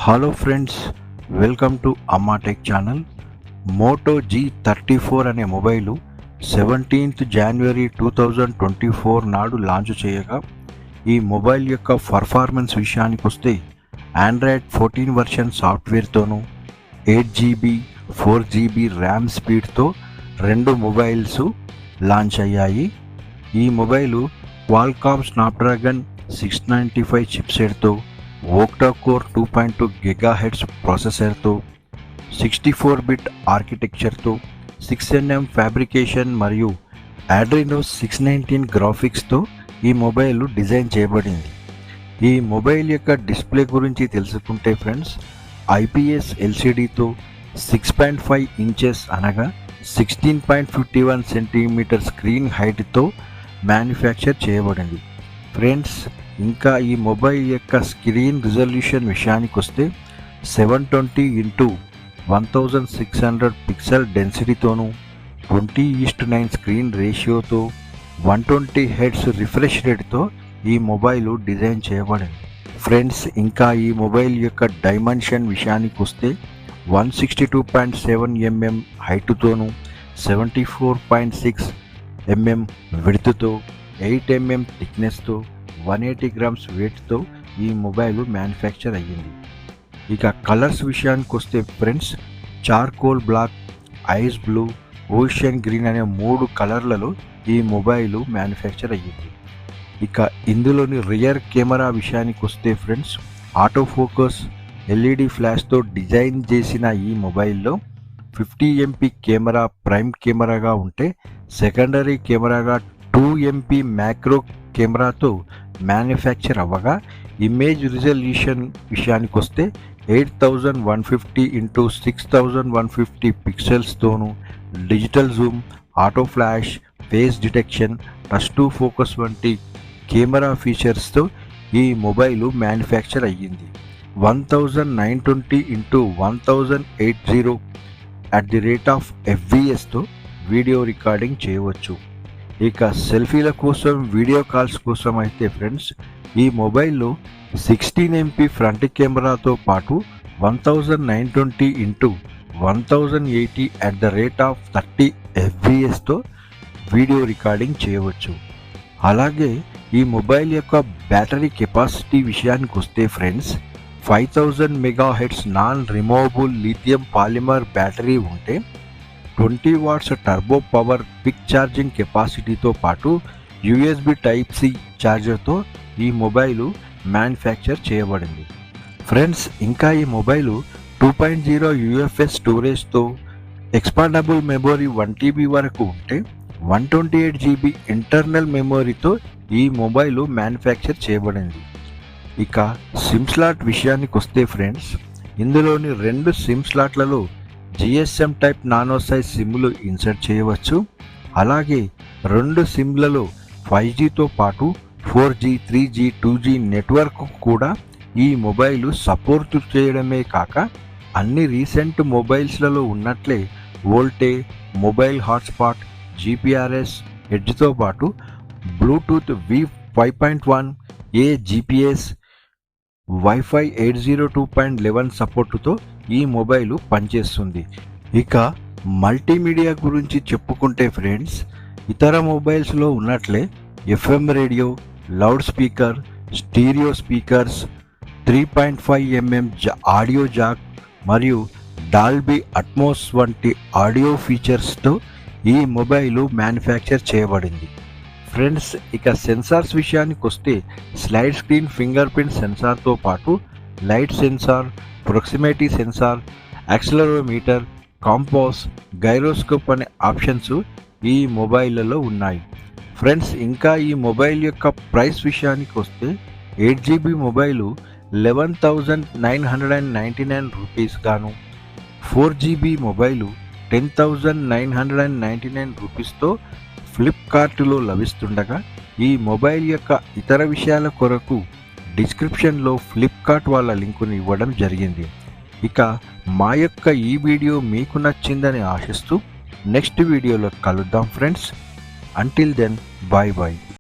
Hello friends, welcome to అమ్మా tech channel. Moto G34 అనే mobile 17th January 2024 నాడు launch చేయగా ఈ మొబైల్ యొక్క పర్ఫార్మెన్స్ విషయానికి వస్తే Android 14 version సాఫ్ట్వేర్తోనూ 8GB 4GB RAM స్పీడ్తో రెండు మొబైల్స్ లాంచ్ అయ్యాయి. ఈ మొబైలు క్వాల్కామ్ స్నాప్డ్రాగన్ 695 చిప్సెట్తో, ఓక్టా కోర్ 2.2 GHz ప్రాసెసర్తో, 64-బిట్ ఆర్కిటెక్చర్తో, 6nm ఫ్యాబ్రికేషన్ మరియు ఆడ్రినో 619 గ్రాఫిక్స్తో ఈ మొబైల్ డిజైన్ చేయబడింది. ఈ మొబైల్ యొక్క డిస్ప్లే గురించి తెలుసుకుంటే ఫ్రెండ్స్, IPS LCDతో 6.5 ఇంచెస్ అనగా 16.51 సెంటీమీటర్ స్క్రీన్ హైట్తో మ్యానుఫ్యాక్చర్ చేయబడింది. ఫ్రెండ్స్, ఇంకా ఈ మొబైల్ యొక్క స్క్రీన్ రిజల్యూషన్ విషయానికి వస్తే 720x1600 పిక్సెల్ డెన్సిటీతోనూ, 20:9 స్క్రీన్ రేషియోతో, 120 Hz రిఫ్రెష్ రేట్తో ఈ మొబైల్ డిజైన్ చేయబడింది. ఫ్రెండ్స్, ఇంకా ఈ మొబైల్ యొక్క డైమెన్షన్ విషయానికి వస్తే 162.7 mm హైట్తోనూ, 74.6 mm విడ్త్తో, 8 mm థిక్నెస్తో, 180 grams వెయిట్తో ఈ మొబైల్ మ్యానుఫ్యాక్చర్ అయ్యింది. ఇక కలర్స్ విషయానికి వస్తే friends, charcoal black, ice blue, ocean green అనే 3 కలర్లలో ఈ మొబైల్ మ్యానుఫ్యాక్చర్ అయ్యింది. ఇక ఇందులోని రియర్ కెమెరా విషయానికి వస్తే ఫ్రెండ్స్, ఆటో ఫోకస్ LED ఫ్లాష్తో డిజైన్ చేసిన ఈ మొబైల్లో 50 MP కెమెరా ప్రైమ్ కెమెరాగా ఉంటే, సెకండరీ కెమెరాగా 2 MP మ్యాక్రో కెమెరాతో మ్యానుఫ్యాక్చర్ అవ్వగా, ఇమేజ్ రిజల్యూషన్ విషయానికి వస్తే 8150x6150 పిక్సెల్స్తోనూ, digital zoom, auto flash, face detection, touch to focus వంటి కెమెరా ఫీచర్స్తో ఈ మొబైల్ మ్యానుఫ్యాక్చర్ అయ్యింది. 1920x1080 fps వీడియో రికార్డింగ్ చేయవచ్చు. ఇక సెల్ఫీల కోసం, వీడియో కాల్స్ కోసం అయితే ఫ్రెండ్స్, ఈ మొబైల్లో 16 MP ఫ్రంట్ కెమెరాతో పాటు 1920x1080 30 fps వీడియో రికార్డింగ్ చేయవచ్చు. అలాగే ఈ మొబైల్ యొక్క బ్యాటరీ కెపాసిటీ విషయానికి వస్తే friends, 5000 MHz non removable lithium polymer battery ఉంటే, 20 watts turbo power quick charging కెపాసిటీతో పాటు USB Type-C ఛార్జర్తో ఈ మొబైల్ మ్యానుఫ్యాక్చర్ చేయబడింది. ఫ్రెండ్స్, ఇంకా ఈ మొబైల్ 2.0 UFS స్టోరేజ్తో, ఎక్స్పాండబుల్ మెమొరీ 1TB వరకు ఉంటే, 128GB ఇంటర్నల్ మెమొరీతో ఈ మొబైల్ మ్యానుఫ్యాక్చర్ చేయబడింది. ఇక సిమ్ స్లాట్ విషయానికి వస్తే ఫ్రెండ్స్, ఇందులోని 2 సిమ్ స్లాట్లలో GSM టైప్ నానో సైజ్ సిమ్లు ఇన్సర్ట్ చేయవచ్చు. అలాగే 2 సిమ్లలో 5Gతో పాటు 4G, 3G, 2G నెట్వర్క్ కూడా ఈ మొబైల్ సపోర్ట్ చేయడమే కాక, అన్ని రీసెంట్ మొబైల్స్లలో ఉన్నట్లే వోల్టే, మొబైల్ హాట్స్పాట్, GPRS, ఎడ్జ్తో పాటు బ్లూటూత్ V5.1, GPS, Wi-Fi 802.11 సపోర్టుతో ఈ మొబైల్ పనిచేస్తుంది. ఇక మల్టీమీడియా గురించి చెప్పుకుంటే ఫ్రెండ్స్, ఇతర మొబైల్స్లో ఉన్నట్లే FM radio, loud speaker, stereo speakers, 3.5 mm audio jack మరియు డాల్బీ అట్మోస్ వంటి ఆడియో ఫీచర్స్తో ఈ మొబైల్ మ్యానుఫ్యాక్చర్ చేయబడింది. ఫ్రెండ్స్, ఇక సెన్సార్స్ విషయానికి వస్తే, స్లైడ్ స్క్రీన్ ఫింగర్ ప్రింట్ సెన్సార్తో పాటు light sensor, proximity sensor, accelerometer, compass, gyroscope అనే ఆప్షన్స్ ఈ మొబైల్లో ఉన్నాయి. ఫ్రెండ్స్, ఇంకా ఈ మొబైల్ యొక్క ప్రైస్ విషయానికి వస్తే, 8GB మొబైలు 11,999 రూపీస్ గాను, 4GB మొబైలు 10,999 రూపీస్తో ఫ్లిప్కార్ట్లో లభిస్తుండగా, ఈ మొబైల్ యొక్క ఇతర విషయాల కొరకు డిస్క్రిప్షన్లో ఫ్లిప్కార్ట్ వాళ్ళ లింకుని ఇవ్వడం జరిగింది. ఇక మా యొక్క ఈ వీడియో మీకు నచ్చిందని ఆశిస్తూ నెక్స్ట్ వీడియోలో కలుద్దాం friends. Until then, bye bye.